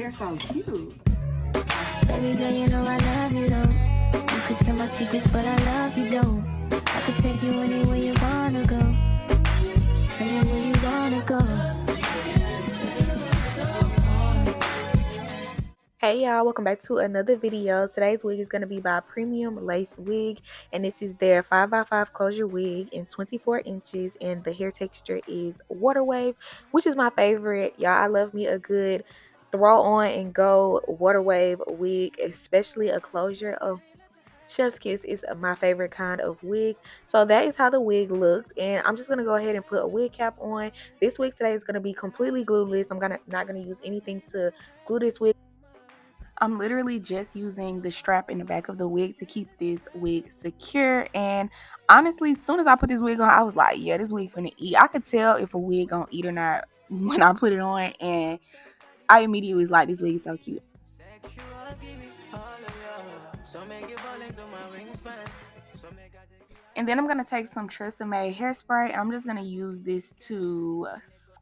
hair so cute. Baby girl, you know I love you though. You could tell my secrets, but I love you don't. I could take you anywhere you wanna go. Tell me where you wanna go. Hey y'all, welcome back to another video. Today's wig is going to be by Premium Lace Wig, and this is their 5x5 closure wig in 24 inches, and the hair texture is water wave, which is my favorite. Y'all, I love me a good throw on and go water wave wig, especially a closure. Oh, chef's kiss is my favorite kind of wig. So that is how the wig looked, and I'm just going to go ahead and put a wig cap on. This wig today is going to be completely glueless. I'm not going to use anything to glue this wig. I'm literally just using the strap in the back of the wig to keep this wig secure. And honestly, as soon as I put this wig on, I was like, yeah, this wig finna eat. I could tell if a wig gonna eat or not when I put it on, and I immediately was like, this wig is so cute. And then I'm gonna take some Tresemme hairspray. I'm just gonna use this to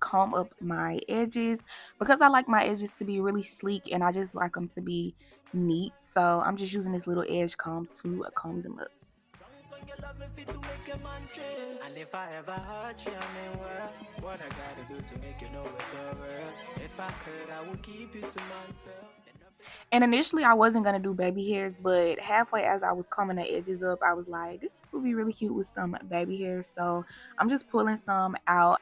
comb up my edges because I like my edges to be really sleek and I just like them to be neat. So I'm just using this little edge comb to comb them up. And if I ever hurt you, I mean, what I gotta do to make you know it's alright. If I could, I would keep you to myself. And initially I wasn't gonna do baby hairs, but halfway as I was combing the edges up, I was like, this would be really cute with some baby hairs. So I'm just pulling some out.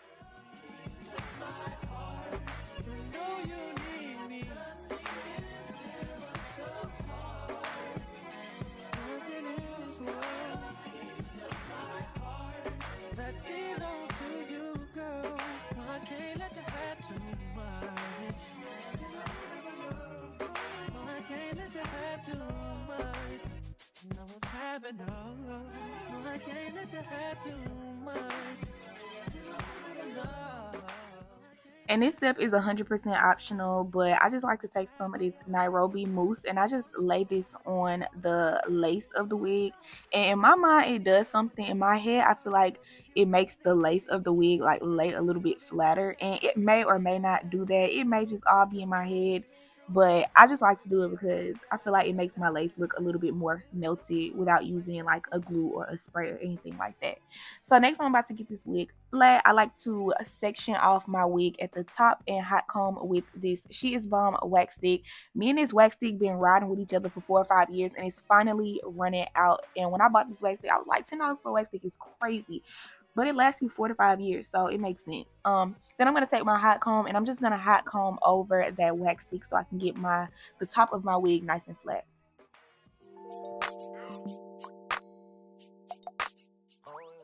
And this step is 100% optional, but I just like to take some of this Nairobi mousse and I just lay this on the lace of the wig. And in my mind, it does something. In my head, I feel like it makes the lace of the wig like lay a little bit flatter, and it may or may not do that. It may just all be in my head, but I just like to do it because I feel like it makes my lace look a little bit more melted without using like a glue or a spray or anything like that. So next I'm about to get this wig flat. I like to section off my wig at the top and hot comb with this She Is Bomb wax stick. Me and this wax stick been riding with each other for 4 or 5 years, and it's finally running out. And when I bought this wax stick, I was like, $10 for a wax stick is crazy. But it lasts me 4 to 5 years, so it makes sense. Then I'm gonna take my hot comb and I'm just gonna hot comb over that wax stick so I can get the top of my wig nice and flat.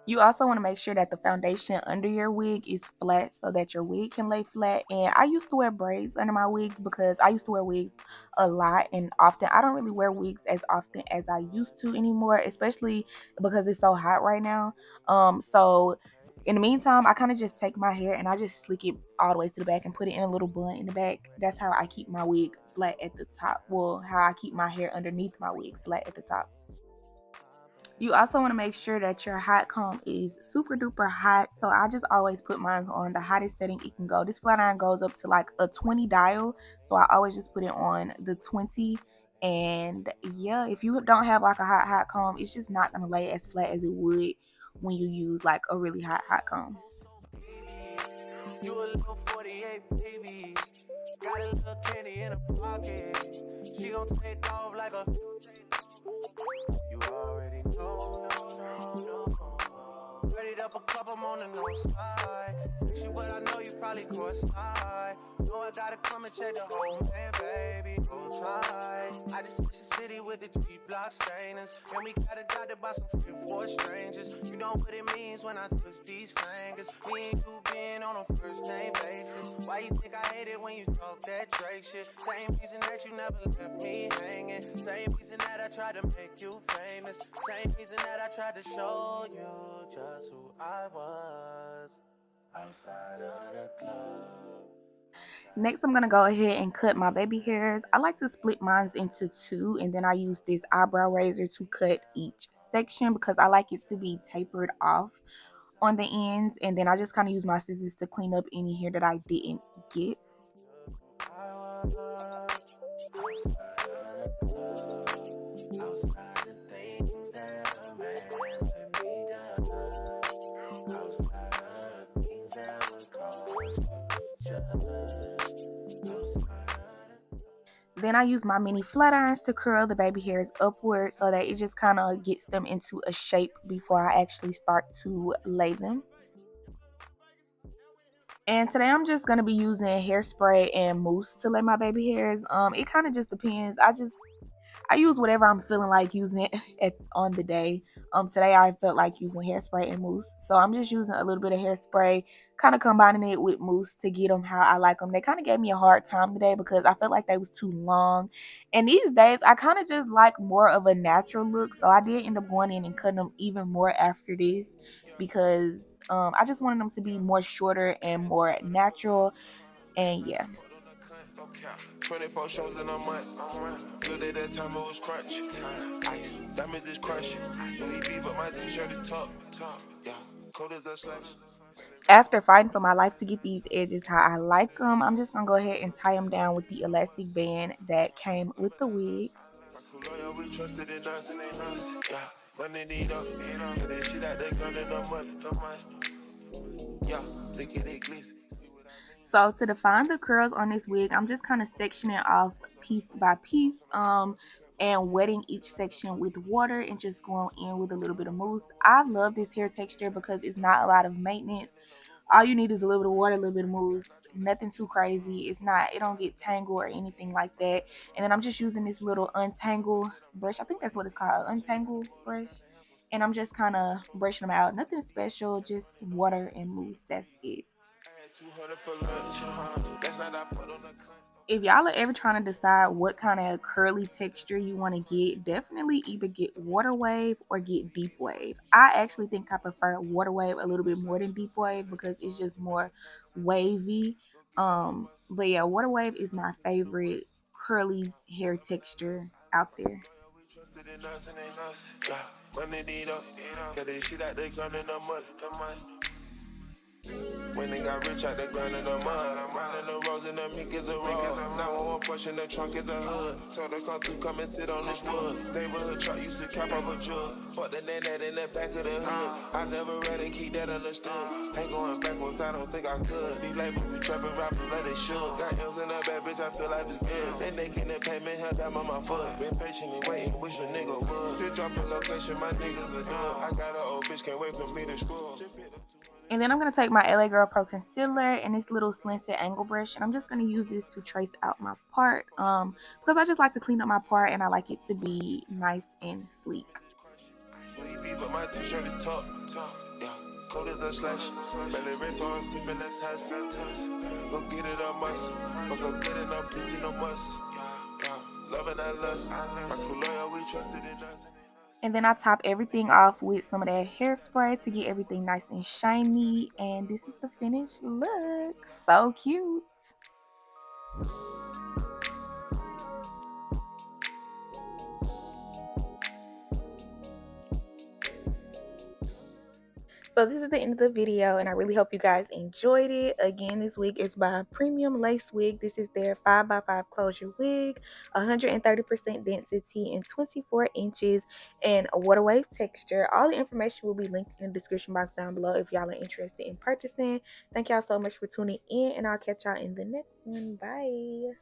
You also want to make sure that the foundation under your wig is flat so that your wig can lay flat. And I used to wear braids under my wigs because I used to wear wigs a lot and often. I don't really wear wigs as often as I used to anymore, especially because it's so hot right now. So in the meantime, I kind of just take my hair and I just slick it all the way to the back and put it in a little bun in the back. That's how I keep my wig flat at the top. Well, how I keep my hair underneath my wig flat at the top. You also want to make sure that your hot comb is super duper hot. So I just always put mine on the hottest setting it can go. This flat iron goes up to like a 20 dial. So I always just put it on the 20. And yeah, if you don't have like a hot comb, it's just not going to lay as flat as it would when you use like a really hot comb. You a little 48 baby, got a little candy in her pocket. She gon' take off like a. You already know, no. Ready up a cup, I'm on the no side. She what I know you probably cross-eyed. Know I gotta come and check the whole man, baby. Hold tight. I just switched the city with the 3 block stainers, and we got adopted by some free war strangers. You know what it means when I twist these fingers. Me and you being on a first name basis. Why you think I hate it when you talk that Drake shit? Same reason that you never left me hanging. Same reason that I tried to make you famous. Same reason that I tried to show you just who I was outside of the club. Next, I'm going to go ahead and cut my baby hairs. I like to split mine into 2, and then I use this eyebrow razor to cut each section because I like it to be tapered off on the ends. And then I just kind of use my scissors to clean up any hair that I didn't get. Then I use my mini flat irons to curl the baby hairs upward so that it just kind of gets them into a shape before I actually start to lay them. And today I'm just gonna be using hairspray and mousse to lay my baby hairs. It kind of just depends. I use whatever I'm feeling like using on the day. Today I felt like using hairspray and mousse, so I'm just using a little bit of hairspray, kind of combining it with mousse to get them how I like them. They kind of gave me a hard time today because I felt like they was too long, and these days I kind of just like more of a natural look. So I did end up going in and cutting them even more after this because I just wanted them to be more shorter and more natural, and yeah. 24 shows in a month. Good day that time it was crunch. Ice, diamonds is crush. Louis V, but my t-shirt is top. Yeah, cold as a slash. After fighting for my life to get these edges how I like them, I'm just gonna go ahead and tie them down with the elastic band that came with the wig. We trusted in us. Yeah, running it up. Get that shit out there, gun in the mud. Yeah, look at it glitz. So to define the curls on this wig, I'm just kind of sectioning off piece by piece, and wetting each section with water and just going in with a little bit of mousse. I love this hair texture because it's not a lot of maintenance. All you need is a little bit of water, a little bit of mousse, nothing too crazy. It don't get tangled or anything like that. And then I'm just using this little untangle brush. I think that's what it's called, untangle brush. And I'm just kind of brushing them out. Nothing special, just water and mousse. That's it. If y'all are ever trying to decide what kind of curly texture you want to get, definitely either get water wave or get deep wave. I actually think I prefer water wave a little bit more than deep wave because it's just more wavy. But yeah, water wave is my favorite curly hair texture out there. When they got rich out the ground in the mud, I'm riding the roads and the mink is a road. Now one push in the trunk is a hood. Told her come through, come and sit on this wood. Neighborhood truck used to cap off a jug. Fuck the net in the back of the hood. I never read and keep that understood. Ain't going backwards, I don't think I could. These labels be trapping rappers like they should. Got M's in that bad bitch, I feel like it's good. They naked in payment, held down on my foot. Been patiently waiting, wish a nigga would. Just drop a location, my niggas are done. I got an old bitch, can't wait for me to school. And then I'm going to take my LA Girl Pro Concealer and this little slanted angle brush. And I'm just going to use this to trace out my part. Because I just like to clean up my part and I like it to be nice and sleek. But my t-shirt is top. Yeah, cold as a slash. Belly race on, sipping that test. Go get it on must. But go get it on pussy, no must. Yeah, loving that lust. My crew loyal, we trusted in us. And then I top everything off with some of that hairspray to get everything nice and shiny. And this is the finished look. So cute. So this is the end of the video, and I really hope you guys enjoyed it. Again, this wig is by Premium Lace Wig. This is their 5x5 closure wig, 130% density and 24 inches and a water wave texture. All the information will be linked in the description box down below if y'all are interested in purchasing. Thank y'all so much for tuning in, and I'll catch y'all in the next one. Bye.